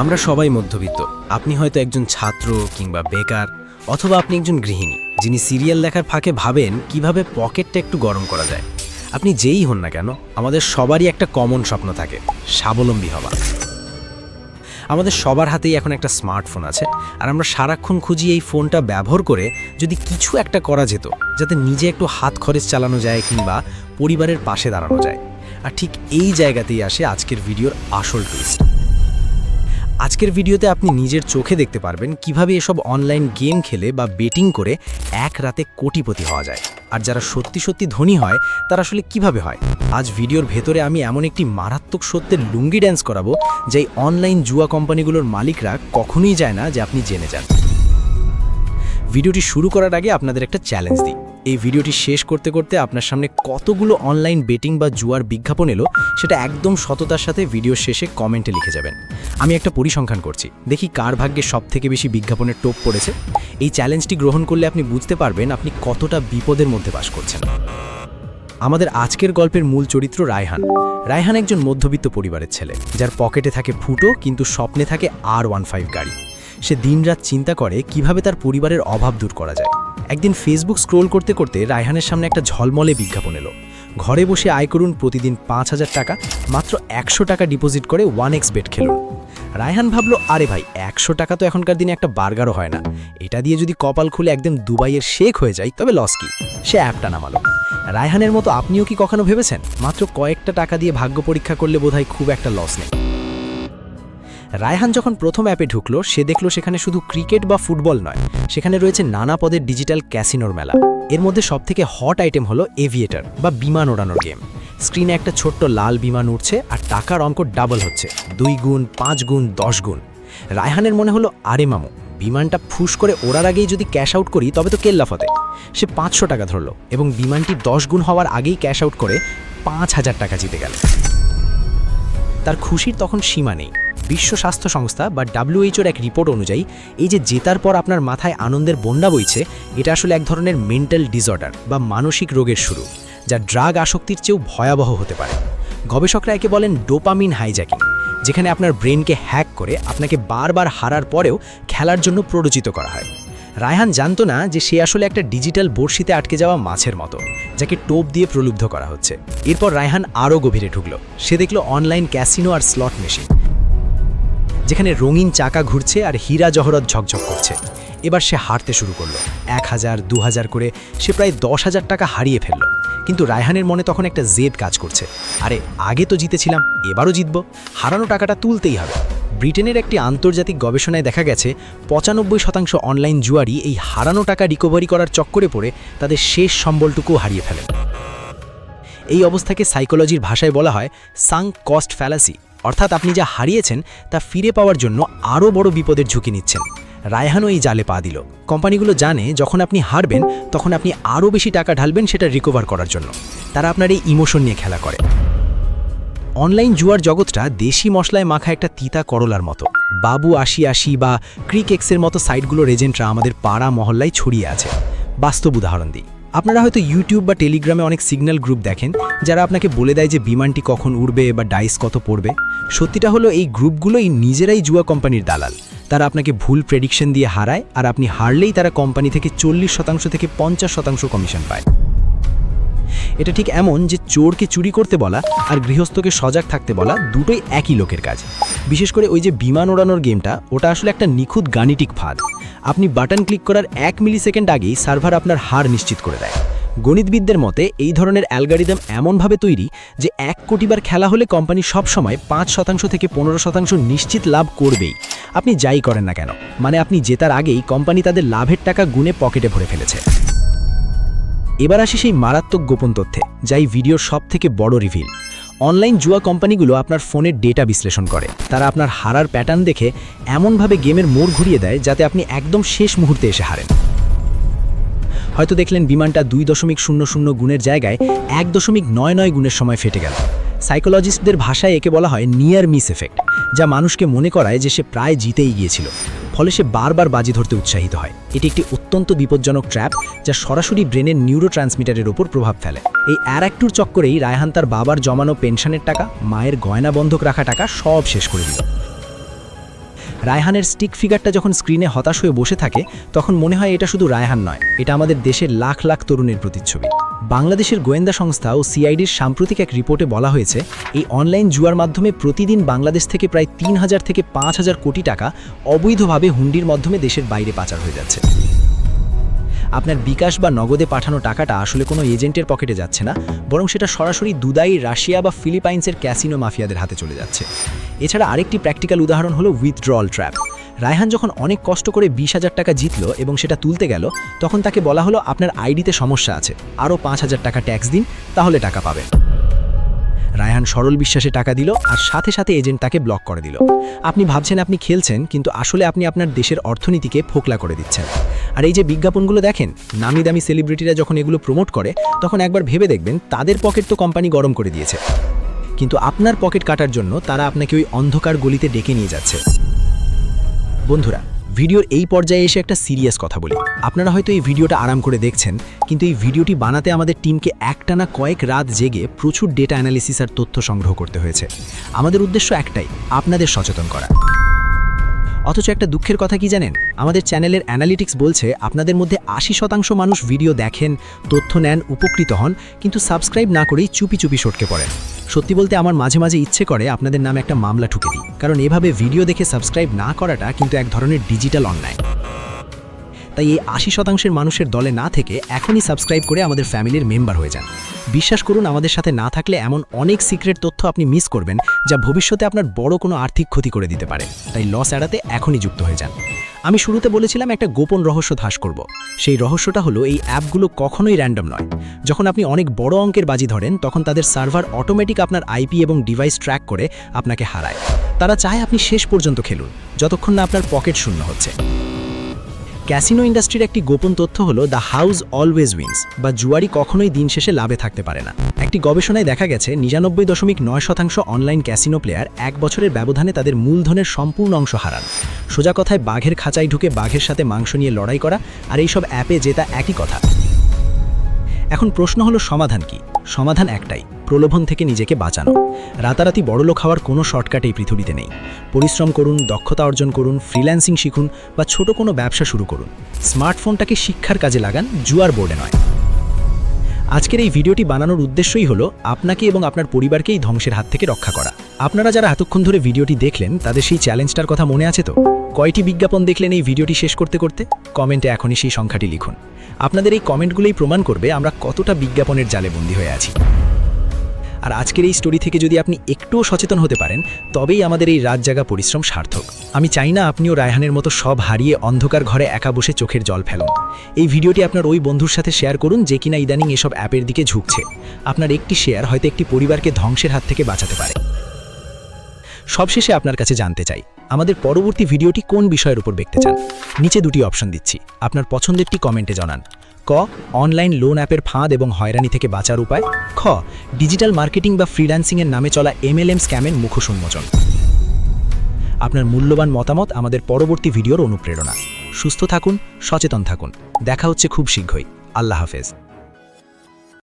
আমরা সবাই মধ্যবিত্ত। আপনি হয়তো একজন ছাত্র কিংবা বেকার, অথবা আপনি একজন গৃহিণী যিনি সিরিয়াল দেখার ফাঁকে ভাবেন কিভাবে পকেটটা একটু গরম করা যায়। আপনি যেই হন না কেন, আমাদের সবারই একটা কমন স্বপ্ন থাকে, স্বাবলম্বী হওয়া। আমাদের সবার হাতেই এখন একটা স্মার্টফোন আছে, আর আমরা সারাক্ষণ খুঁজি এই ফোনটা ব্যবহার করে যদি কিছু একটা করা যেত, যাতে নিজে একটু হাত খরচ চালানো যায় কিংবা পরিবারের পাশে দাঁড়ানো যায়। আর ঠিক এই জায়গাতেই আসে আজকের ভিডিওর আসল টুইস্ট। আজকের ভিডিওতে আপনি নিজের চোখে দেখতে পারবেন কিভাবে এসব অনলাইন গেম খেলে বা বেটিং করে এক রাতে কোটিপতি হওয়া যায়, আর যারা সত্যি সত্যি ধনী হয় তারা আসলে কিভাবে হয়। আজ ভিডিওর ভেতরে আমি এমন একটি মারাত্মক সত্যের লুঙ্গি ড্যান্স করাবো, যেই অনলাইন জুয়া কোম্পানিগুলোর মালিকরা কখনোই যায় না যে আপনি জেনে যান। ভিডিওটি শুরু করার আগে আপনাদের একটা চ্যালেঞ্জ দিই। এই ভিডিওটি শেষ করতে করতে আপনার সামনে কতগুলো অনলাইন বেটিং বা জুয়ার বিজ্ঞাপন এলো, সেটা একদম সততার সাথে ভিডিও শেষে কমেন্টে লিখে যাবেন। আমি একটা পরিসংখ্যান করছি, দেখি কার ভাগ্যে সবথেকে বেশি বিজ্ঞাপনের টোপ পড়েছে। এই চ্যালেঞ্জটি গ্রহণ করলে আপনি বুঝতে পারবেন আপনি কতটা বিপদের মধ্যে বাস করছেন। আমাদের আজকের গল্পের মূল চরিত্র রায়হান। রায়হান একজন মধ্যবিত্ত পরিবারের ছেলে, যার পকেটে থাকে ফুটো কিন্তু স্বপ্নে থাকে R15 গাড়ি। সে দিনরাত চিন্তা করে কিভাবে তার পরিবারের অভাব দূর করা যায়। একদিন ফেসবুক স্ক্রোল করতে করতে রায়হানের সামনে একটা ঝলমলে বিজ্ঞাপন এলো। ঘরে বসে আয় করুন প্রতিদিন ৫,০০০ টাকা, মাত্র ১০০ টাকা ডিপোজিট করে 1x বেট খেলুন। রায়হান ভাবলো, আরে ভাই, ১০০ টাকা তো এখনকার দিনে একটা বার্গারও হয় না। এটা দিয়ে যদি কপাল খুলে একদম দুবাইয়ের শেখ হয়ে যায় তবে লস কি। সে অ্যাপটা নামালো। রায়হানের মতো আপনিও কি কখনো ভেবেছেন মাত্র কয়েকটা টাকা দিয়ে ভাগ্য পরীক্ষা করলে বোধহয় খুব একটা লস নেই? রায়হান যখন প্রথম অ্যাপে ঢুকলো, সে দেখলো সেখানে শুধু ক্রিকেট বা ফুটবল নয়, সেখানে রয়েছে নানা পদের ডিজিটাল ক্যাসিনোর মেলা। এর মধ্যে সবথেকে হট আইটেম হলো এভিয়েটার বা বিমান ওড়ানোর গেম। স্ক্রিনে একটা ছোট্ট লাল বিমান উঠছে আর টাকার অঙ্ক ডাবল হচ্ছে, 2 গুণ, 5 গুণ, 10 গুণ। রায়হানের মনে হলো, আরে মামু, বিমানটা ফুস করে ওড়ার আগেই যদি ক্যাশ আউট করি তবে তো কেল্লাফতে। সে 500 টাকা ধরলো এবং বিমানটি 10 গুণ হওয়ার আগেই ক্যাশ আউট করে 5,০০০ টাকা জিতে গেল। তার খুশির তখন সীমা নেই। বিশ্ব স্বাস্থ্য সংস্থা বা WHO এক রিপোর্ট অনুযায়ী এই যে জেতার পর আপনার মাথায় আনন্দের বন্যা বইছে, এটা আসলে এক ধরনের মেন্টাল ডিসঅর্ডার বা মানসিক রোগের শুরু, যা ড্রাগ আসক্তির চেয়েও ভয়াবহ হতে পারে। গবেষকরা একে বলেন ডোপামিন হাইজ্যাকিং, যেখানে আপনার ব্রেনকে হ্যাক করে আপনাকে বারবার হারার পরেও খেলার জন্য প্ররোচিত করা হয়। রায়হান জানতো না যে সে আসলে একটা ডিজিটাল বড়শিতে আটকে যাওয়া মাছের মতো, যাকে টোপ দিয়ে প্রলুব্ধ করা হচ্ছে। এরপর রায়হান আরও গভীরে ঢুকলো। সে দেখল অনলাইন ক্যাসিনো আর স্লট মেশিন, যেখানে রঙিন চাকা ঘুরছে আর হীরা জহরত ঝকঝক করছে। এবার সে হারতে শুরু করলো। ১,০০০, ২,০০০ করে সে প্রায় ১০,০০০ টাকা হারিয়ে ফেলল। কিন্তু রায়হানের মনে তখন একটা জেদ কাজ করছে, আরে আগে তো জিতেছিলাম, এবারও জিতব, হারানো টাকাটা তুলতেই হবে। ব্রিটেনের একটি আন্তর্জাতিক গবেষণায় দেখা গেছে ৯৫% অনলাইন জুয়ারি এই হারানো টাকা রিকভারি করার চক্করে পড়ে তাদের শেষ সম্বলটুকু হারিয়ে ফেলেন। এই অবস্থাকে সাইকোলজির ভাষায় বলা হয় সাঙ্ক কস্ট ফ্যালাসি, অর্থাৎ আপনি যা হারিয়েছেন তা ফিরে পাওয়ার জন্য আরও বড় বিপদের ঝুঁকি নিচ্ছেন। রায়হানও এই জালে পা দিল। কোম্পানিগুলো জানে যখন আপনি হারবেন তখন আপনি আরও বেশি টাকা ঢালবেন সেটা রিকভার করার জন্য। তারা আপনার এই ইমোশন নিয়ে খেলা করে। অনলাইন জুয়ার জগৎটা দেশি মশলায় মাখা একটা তিতা করলার মতো। বাবু ৮০ বা ক্রিকেক্সের মতো সাইটগুলোর এজেন্টরা আমাদের পাড়া মহল্লায় ছড়িয়ে আছে। বাস্তব উদাহরণ দিই, আপনারা হয়তো ইউটিউব বা টেলিগ্রামে অনেক সিগন্যাল গ্রুপ দেখেন, যারা আপনাকে বলে দেয় যে বিমানটি কখন উড়বে বা ডাইস কত পড়বে। সত্যিটা হলো এই গ্রুপগুলোই নিজেরাই জুয়া কোম্পানির দালাল। তারা আপনাকে ভুল প্রেডিকশন দিয়ে হারায়, আর আপনি হারলেই তারা কোম্পানি থেকে 40% থেকে 50% কমিশন পায়। এটা ঠিক এমন যে চোরকে চুরি করতে বলা আর গৃহস্থকে সজাগ থাকতে বলা দুটোই একই লোকের কাজ। বিশেষ করে ওই যে বিমান ওড়ানোর গেমটা, ওটা আসলে একটা নিখুঁত গাণিতিক ফাঁদ। আপনি বাটন ক্লিক করার 1 মিলিসেকেন্ড আগেই সার্ভার আপনার হার নিশ্চিত করে দেয়। গণিতবিদদের মতে এই ধরনের অ্যালগরিদম এমনভাবে তৈরি যে 1 কোটি বার খেলা হলে কোম্পানি সবসময় 5% থেকে 15% নিশ্চিত লাভ করবেই, আপনি যাই করেন না কেন। মানে আপনি জেতার আগেই কোম্পানি তাদের লাভের টাকা গুনে পকেটে ভরে ফেলেছে। এবার আসি সেই মারাত্মক গোপন তথ্যে, যাই ভিডিওর সবথেকে বড় রিভিল। অনলাইন জুয়া কোম্পানিগুলো আপনার ফোনের ডেটা বিশ্লেষণ করে। তারা আপনার হারার প্যাটার্ন দেখে এমনভাবে গেমের মোড় ঘুরিয়ে দেয় যাতে আপনি একদম শেষ মুহূর্তে এসে হারেন। হয়তো দেখলেন বিমানটা 2.00 গুণের জায়গায় 1.99 গুণের সময় ফেটে গেল। সাইকোলজিস্টদের ভাষায় একে বলা হয় নিয়ার মিস এফেক্ট, যা মানুষকে মনে করায় যে সে প্রায় জিতেই গিয়েছিল, ফলে সে বারবার বাজি ধরতে উৎসাহিত হয়। এটি একটি অত্যন্ত বিপজ্জনক ট্র্যাপ, যা সরাসরি ব্রেনের নিউরোট্রান্সমিটারের উপর প্রভাব ফেলে। এই একটুর চক্করেই রায়হান তার বাবার জমানো পেনশনের টাকা, মায়ের গয়না বন্ধক রাখা টাকা সব শেষ করে দিল। রায়হানের স্টিক ফিগারটা যখন স্ক্রিনে হতাশ হয়ে বসে থাকে তখন মনে হয় এটা শুধু রায়হান নয়, এটা আমাদের দেশের লাখ লাখ তরুণের প্রতিচ্ছবি। বাংলাদেশের গোয়েন্দা সংস্থা ও সিআইডির সাম্প্রতিক এক রিপোর্টে বলা হয়েছে, এই অনলাইন জুয়ার মাধ্যমে প্রতিদিন বাংলাদেশ থেকে প্রায় ৩,০০০ থেকে ৫,০০০ কোটি টাকা অবৈধভাবে হুন্ডির মাধ্যমে দেশের বাইরে পাচার হয়ে যাচ্ছে। আপনার বিকাশ বা নগদে পাঠানো টাকাটা আসলে কোনো এজেন্টের পকেটে যাচ্ছে না, বরং সেটা সরাসরি দুবাই, রাশিয়া বা ফিলিপাইন্সের ক্যাসিনো মাফিয়াদের হাতে চলে যাচ্ছে। এছাড়া আরেকটি প্র্যাকটিক্যাল উদাহরণ হলো উইথড্রল ট্র্যাপ। রায়হান যখন অনেক কষ্ট করে ২০,০০০ টাকা জিতল এবং সেটা তুলতে গেল, তখন তাকে বলা হলো আপনার আইডিতে সমস্যা আছে, আরও ৫,০০০ টাকা ট্যাক্স দিন, তাহলে টাকা পাবেন। রায়হান সরল বিশ্বাসে টাকা দিল আর সাথে সাথে এজেন্ট তাকে ব্লক করে দিল। আপনি ভাবছেন আপনি খেলছেন, কিন্তু আসলে আপনি আপনার দেশের অর্থনীতিকে ফোকলা করে দিচ্ছেন। আর এই যে বিজ্ঞাপনগুলো দেখেন, নামি দামি সেলিব্রিটিরা যখন এগুলো প্রমোট করে, তখন একবার ভেবে দেখবেন তাদের পকেট তো কোম্পানি গরম করে দিয়েছে, কিন্তু আপনার পকেট কাটার জন্য তারা আপনাকে ওই অন্ধকার গলিতে ডেকে নিয়ে যাচ্ছে। বন্ধুরা, ভিডিওর এই পর্যায়ে এসে একটা সিরিয়াস কথা বলি। আপনারা হয়তো এই ভিডিওটা আরাম করে দেখছেন, কিন্তু এই ভিডিওটি বানাতে আমাদের টিমকে একটানা কয়েক রাত জেগে প্রচুর ডেটা অ্যানালিসিস আর তথ্য সংগ্রহ করতে হয়েছে। আমাদের উদ্দেশ্য একটাই, আপনাদের সচেতন করা। অথচ একটা দুঃখের কথা কি জানেন, আমাদের চ্যানেলের অ্যানালিটিক্স বলছে আপনাদের মধ্যে ৮০% মানুষ ভিডিও দেখেন, তথ্য নেন, উপকৃত হন, কিন্তু সাবস্ক্রাইব না করেই চুপি চুপি সটকে পড়েন। সত্যি বলতে আমার মাঝে মাঝে ইচ্ছে করে আপনাদের নামে একটা মামলা ঠুকে দিই, কারণ এভাবে ভিডিও দেখে সাবস্ক্রাইব না করাটা কিন্তু এক ধরনের ডিজিটাল অন্যায়। তাই এই ৮০% মানুষের দলে না থেকে এখনই সাবস্ক্রাইব করে আমাদের ফ্যামিলির মেম্বার হয়ে যান। বিশ্বাস করুন, আমাদের সাথে না থাকলে এমন অনেক সিক্রেট তথ্য আপনি মিস করবেন, যা ভবিষ্যতে আপনার বড় কোনো আর্থিক ক্ষতি করে দিতে পারে। তাই লস এড়াতে এখনই যুক্ত হয়ে যান। আমি শুরুতে বলেছিলাম একটা গোপন রহস্য ধাস করব। সেই রহস্যটা হলো, এই অ্যাপগুলো কখনোই র্যান্ডম নয়। যখন আপনি অনেক বড় অঙ্কের বাজি ধরেন, তখন তাদের সার্ভার অটোমেটিক আপনার আইপি এবং ডিভাইস ট্র্যাক করে আপনাকে হারায়। তারা চায় আপনি শেষ পর্যন্ত খেলুন, যতক্ষণ না আপনার পকেট শূন্য হচ্ছে। ক্যাসিনো ইন্ডাস্ট্রির একটি গোপন তথ্য হলো, দ্য হাউস অলওয়েজ উইন্স, বা জুয়ারি কখনোই দিন শেষে লাভে থাকতে পারে না। একটি গবেষণায় দেখা গেছে ৯৯.৯% অনলাইন ক্যাসিনো প্লেয়ার ১ বছরের ব্যবধানে তাদের মূলধনের সম্পূর্ণ অংশ হারান। সোজা কথায় বাঘের খাঁচায় ঢুকে বাঘের সাথে মাংস নিয়ে লড়াই করা আর এইসব অ্যাপে জেতা একই কথা। এখন প্রশ্ন হলো, সমাধান কি? সমাধান একটাই, প্রলোভন থেকে নিজেকে বাঁচানো। রাতারাতি বড়লোক হওয়ার কোনো শর্টকাট এই পৃথিবীতে নেই। পরিশ্রম করুন, দক্ষতা অর্জন করুন, ফ্রিল্যান্সিং শিখুন বা ছোট কোনো ব্যবসা শুরু করুন। স্মার্টফোনটাকে শিক্ষার কাজে লাগান, জুয়ার বোর্ডে নয়। আজকের এই ভিডিওটি বানানোর উদ্দেশ্যই হলো আপনাকে এবং আপনার পরিবারকে এই ধ্বংসের হাত থেকে রক্ষা করা। আপনারা যারা এতক্ষণ ধরে ভিডিওটি দেখলেন, তাদের সেই চ্যালেঞ্জটার কথা মনে আছে তো? কয়টি বিজ্ঞাপন দেখলেন এই ভিডিওটি শেষ করতে করতে? কমেন্টে এখনই সেই সংখ্যাটি লিখুন। আপনাদের এই কমেন্টগুলোই প্রমাণ করবে আমরা কতটা বিজ্ঞাপনের জালে বন্দী হয়ে আছি। আর আজকের এই স্টোরি থেকে যদি আপনি একটুও সচেতন হতে পারেন, তবেই আমাদের এই রাত জাগা পরিশ্রম সার্থক। আমি চাই না আপনিও রায়হানের মতো সব হারিয়ে অন্ধকার ঘরে একা বসে চোখের জল ফেলুন। এই ভিডিওটি আপনার ওই বন্ধুর সাথে শেয়ার করুন যে কিনা ইদানিং এসব অ্যাপের দিকে ঝুঁকছে। আপনার একটি শেয়ার হয়তো একটি পরিবারকে ধ্বংসের হাত থেকে বাঁচাতে পারে। সবশেষে আপনার কাছে জানতে চাই, আমাদের পরবর্তী ভিডিওটি কোন বিষয়ের উপর দেখতে চান? নিচে দুটি অপশন দিচ্ছি, আপনার পছন্দেরটি কমেন্টে জানান। ক, অনলাইন লোন অ্যাপের ফাঁদ এবং হয়রানি থেকে বাঁচার উপায়। খ, ডিজিটাল মার্কেটিং বা ফ্রিল্যান্সিংয়ের নামে চলা MLM স্ক্যামের মুখোশ উন্মোচন। আপনার মূল্যবান মতামত আমাদের পরবর্তী ভিডিওর অনুপ্রেরণা। সুস্থ থাকুন, সচেতন থাকুন। দেখা হচ্ছে খুব শীঘ্রই। আল্লাহ হাফেজ।